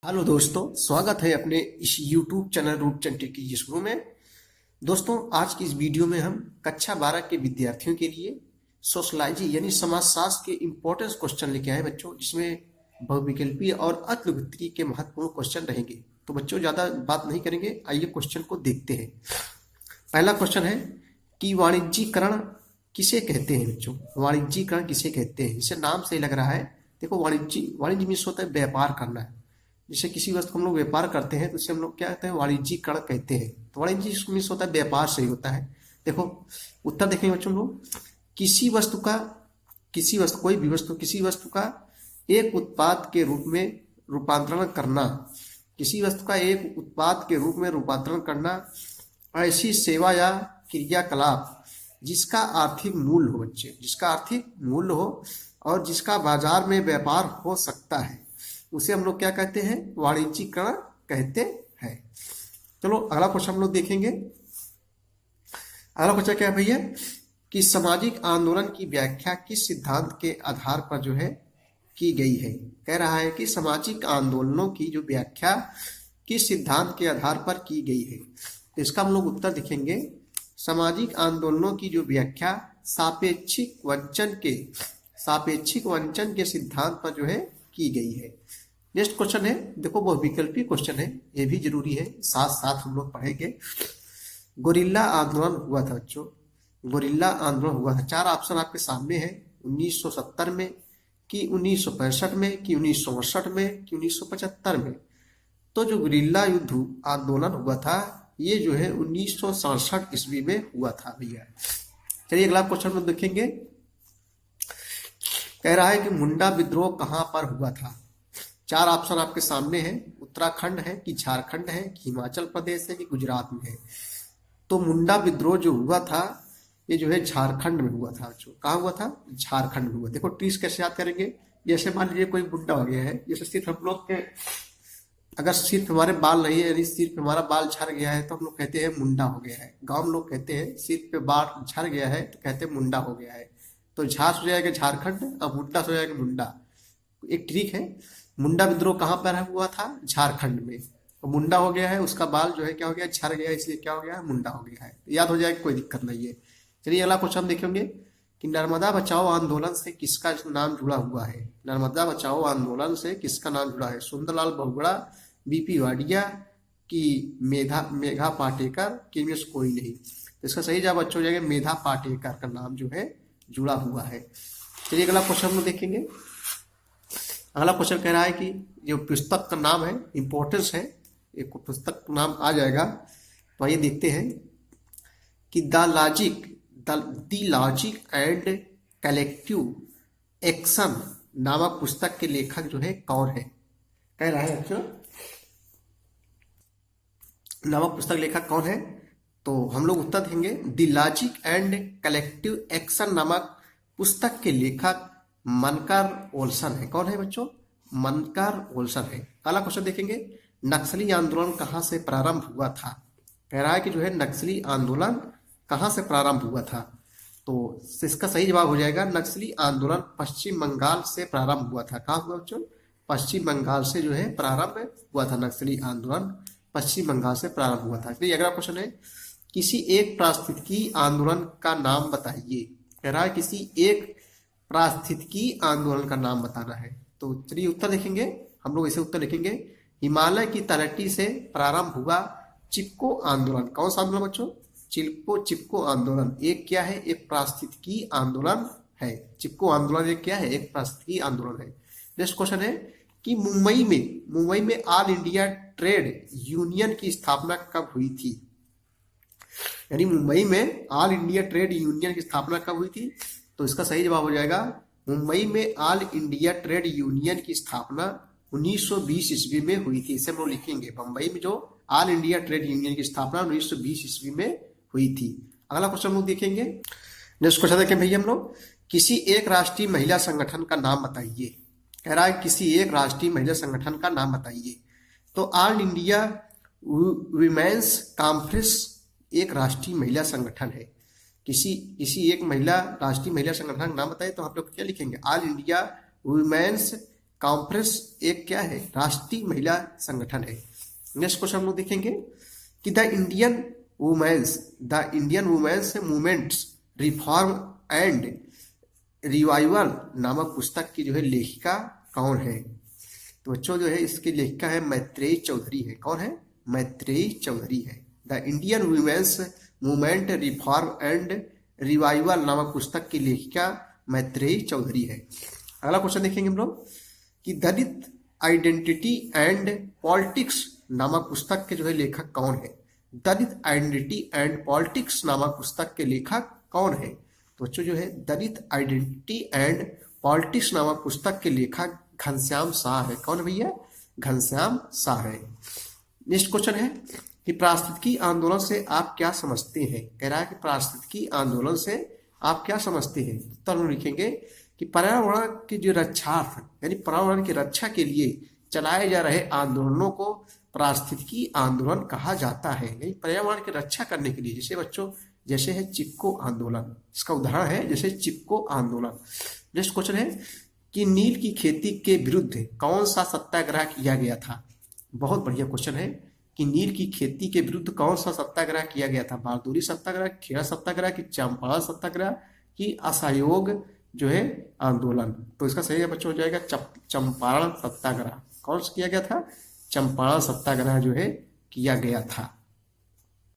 Hello दोस्तों, स्वागत है अपने इस YouTube चैनल रूपचंद टेक की शुरू में। दोस्तों, आज की इस वीडियो में हम कक्षा 12 के विद्यार्थियों के लिए सोशलॉजी यानी समाजशास्त्र के इम्पोर्टेंस क्वेश्चन लेके आए बच्चों, जिसमें बहुविकल्पीय और अतिविकल्पीय के महत्वपूर्ण क्वेश्चन रहेंगे। तो बच्चों, ज़्यादा बात नहीं करेंगे, आइए क्वेश्चन को देखते हैं। पहला क्वेश्चन है कि वाणिज्यीकरण किसे कहते हैं बच्चों? वाणिज्यीकरण किसे कहते हैं? इसे नाम से ही लग रहा है। देखो, वाणिज्य मीन्स होता है व्यापार करना है। जैसे किसी वस्तु को हम लोग व्यापार करते हैं तो उसे हम लोग क्या कहते हैं? वाणिज्यीकरण कहते हैं। तो वाणिज्य मीन्स होता है व्यापार से ही होता है। देखो उत्तर देखेंगे बच्चों लोग, कोई भी वस्तु किसी वस्तु का एक उत्पाद के रूप में रूपांतरण करना, किसी वस्तु का एक उत्पाद के रूप में रूपांतरण करना, ऐसी सेवा या क्रियाकलाप जिसका आर्थिक मूल्य हो बच्चे, जिसका आर्थिक मूल्य हो और जिसका बाजार में व्यापार हो सकता है, उसे हम लोग क्या कहते हैं? वाणिज्यीकरण कहते हैं। चलो अगला क्वेश्चन हम लोग देखेंगे। अगला क्वेश्चन क्या है भैया कि सामाजिक आंदोलन की व्याख्या किस सिद्धांत के आधार पर जो है की गई है? कह रहा है कि सामाजिक आंदोलनों की जो व्याख्या किस सिद्धांत के आधार पर की गई है। तो इसका हम लोग उत्तर देखेंगे। सामाजिक आंदोलनों की जो व्याख्या सापेक्षिक वंचन के सिद्धांत पर जो है की गई है। नेक्स्ट क्वेश्चन है, देखो बहुविकल्पी क्वेश्चन है, ये भी जरूरी है, साथ साथ हम लोग पढ़ेंगे। गोरिल्ला आंदोलन हुआ था बच्चों, गोरिल्ला आंदोलन हुआ था। चार ऑप्शन आपके सामने है, 1970 में कि 1965 में कि 1968 में कि 1975 में। तो जो गोरिल्ला युद्ध आंदोलन हुआ था ये जो है 1967 ईस्वी में हुआ था भैया। चलिए अगला क्वेश्चन में देखेंगे। कह रहा है कि मुंडा विद्रोह कहाँ पर हुआ था? चार ऑप्शन आपके सामने हैं, उत्तराखंड है कि झारखंड है कि हिमाचल प्रदेश है कि गुजरात में है। तो मुंडा विद्रोह जो हुआ था ये जो है झारखंड में हुआ था। जो कहाँ हुआ था? झारखंड में हुआ। देखो ट्रीज कैसे याद करेंगे? जैसे मान लीजिए कोई मुंडा हो गया है, जैसे सिर्फ हम लोग के अगर सिर्फ हमारे बाल नहीं है, यदि सिर्फ हमारा बाल झड़ गया है तो हम लोग कहते हैं मुंडा हो गया है। गाँव में लोग कहते हैं सिर पे बाल झड़ गया है तो कहते हैं मुंडा हो गया है। तो झार हो जाएगा झारखंड और मुंडा हो जाएगा मुंडा। एक ट्रिक है, मुंडा विद्रोह कहाँ पर हुआ था? झारखंड में। तो मुंडा हो गया है, उसका बाल जो है क्या हो गया? झड़ गया, इसलिए क्या हो गया? मुंडा हो गया है। याद हो जाएगा, कोई दिक्कत नहीं है। चलिए अगला क्वेश्चन देखेंगे कि नर्मदा बचाओ आंदोलन से किसका नाम जुड़ा हुआ है? नर्मदा बचाओ आंदोलन से किसका नाम जुड़ा है? सुंदरलाल बहुगुणा, बीपी वाडिया की मेधा पाटेकर कि इनमें से कोई नहीं। तो इसका सही जवाब बच्चों हो जाएगा मेधा पाटेकर का नाम जो है जुड़ा हुआ है। चलिए अगला क्वेश्चन हम लोग देखेंगे। अगला क्वेश्चन कह रहा है कि जो पुस्तक का नाम है, इंपॉर्टेंस है, एक पुस्तक का नाम आ जाएगा। तो आइए देखते हैं कि the logic and collective action नामक पुस्तक के लेखक जो है कौन है? कह रहा है बच्चों नामक पुस्तक लेखक कौन है? तो हम लोग उत्तर देंगे the logic and collective action नामक पुस्तक के लेखक मनकर ओल्सन है। कौन है बच्चों? मनकर ओल्सन है। अगला क्वेश्चन देखेंगे, नक्सली आंदोलन कहाँ से प्रारंभ हुआ था? कह रहा है कि जो है नक्सली आंदोलन कहाँ से प्रारंभ हुआ था? तो इसका सही जवाब हो जाएगा नक्सली आंदोलन पश्चिम बंगाल से प्रारंभ हुआ था। कहाँ हुआ बच्चों? पश्चिम बंगाल से जो है प्रारंभ हुआ था। नक्सली आंदोलन पश्चिम बंगाल से प्रारंभ हुआ था। फिर अगला क्वेश्चन है, किसी एक पारिस्थितिकी आंदोलन का नाम बताइए। कह रहा है किसी एक पारिस्थितिकी आंदोलन का नाम बताना है। तो चलिए उत्तर देखेंगे, हम लोग इसे उत्तर लिखेंगे। हिमालय की तलहटी से प्रारंभ हुआ चिपको आंदोलन। कौन सा आंदोलन बच्चों? चिपको आंदोलन। एक क्या है? एक पारिस्थितिकी आंदोलन है। चिपको आंदोलन एक क्या है? एक पारिस्थितिकी आंदोलन है। नेक्स्ट क्वेश्चन है कि मुंबई में ऑल इंडिया ट्रेड यूनियन की स्थापना कब हुई थी? यानी मुंबई में ऑल इंडिया ट्रेड यूनियन की स्थापना कब हुई थी? तो इसका सही जवाब हो जाएगा मुंबई में ऑल इंडिया ट्रेड यूनियन की स्थापना 1920 ईस्वी में हुई थी। इसे हम लोग लिखेंगे, मुंबई में जो ऑल इंडिया ट्रेड यूनियन की स्थापना 1920 ईस्वी में हुई थी। अगला क्वेश्चन हम लोग देखेंगे। नेक्स्ट क्वेश्चन देखें भैया हम लोग, किसी एक राष्ट्रीय महिला संगठन का नाम बताइए। कह रहा है किसी एक राष्ट्रीय महिला संगठन का नाम बताइए। तो ऑल इंडिया वीमेंस कॉन्फ्रेंस एक राष्ट्रीय महिला संगठन है। किसी एक राष्ट्रीय महिला संगठन का नाम बताइए। तो आप लोग क्या लिखेंगे? ऑल इंडिया वुमेन्स कॉन्फ्रेंस एक क्या है, राष्ट्रीय महिला संगठन है। नेक्स्ट क्वेश्चन हम लोग देखेंगे कि the Indian women's movements reform and revival नामक पुस्तक की जो है लेखिका कौन है। तो बच्चों जो है इसकी लेखिका है मैत्रेयी चौधरी है। कौन है? मैत्रेयी चौधरी है। The Indian women's movement reform and revival नामक पुस्तक की लेखिका मैत्रेयी चौधरी है। अगला क्वेश्चन देखेंगे हम लोग कि दलित आइडेंटिटी एंड पॉलिटिक्स नामक पुस्तक के जो है लेखक कौन है। दलित आइडेंटिटी एंड पॉलिटिक्स नामक पुस्तक के लेखक कौन है। तो बच्चों जो है दलित आइडेंटिटी एंड पॉलिटिक्स नामक पुस्तक के लेखक घनश्याम शाह है। कौन है भैया? घनश्याम शाह है। नेक्स्ट क्वेश्चन है कि पारिस्थितिकी आंदोलन से आप क्या समझते हैं। कह रहा है कि पारिस्थितिकी आंदोलन से आप क्या समझते हैं। तो हम लिखेंगे कि पर्यावरण की जो रक्षार्थ यानी पर्यावरण की रक्षा के लिए चलाए जा रहे आंदोलनों को पारिस्थितिकी आंदोलन कहा जाता है। यानी पर्यावरण की रक्षा करने के लिए, जैसे बच्चों जैसे है चिपको आंदोलन, इसका उदाहरण है जैसे चिपको आंदोलन। नेक्स्ट क्वेश्चन है कि नील की खेती के विरुद्ध कौन सा सत्याग्रह किया गया था। बहुत बढ़िया क्वेश्चन है कि नील की खेती के विरुद्ध कौन सा सत्याग्रह किया गया था। बारदौली सत्याग्रह, खेड़ा सत्याग्रह की चंपारण सत्याग्रह की असहयोग जो है आंदोलन। तो इसका सही बच्चों हो जाएगा चंपारण सत्याग्रह। कौन सा किया गया था? चंपारण सत्याग्रह जो है किया गया था।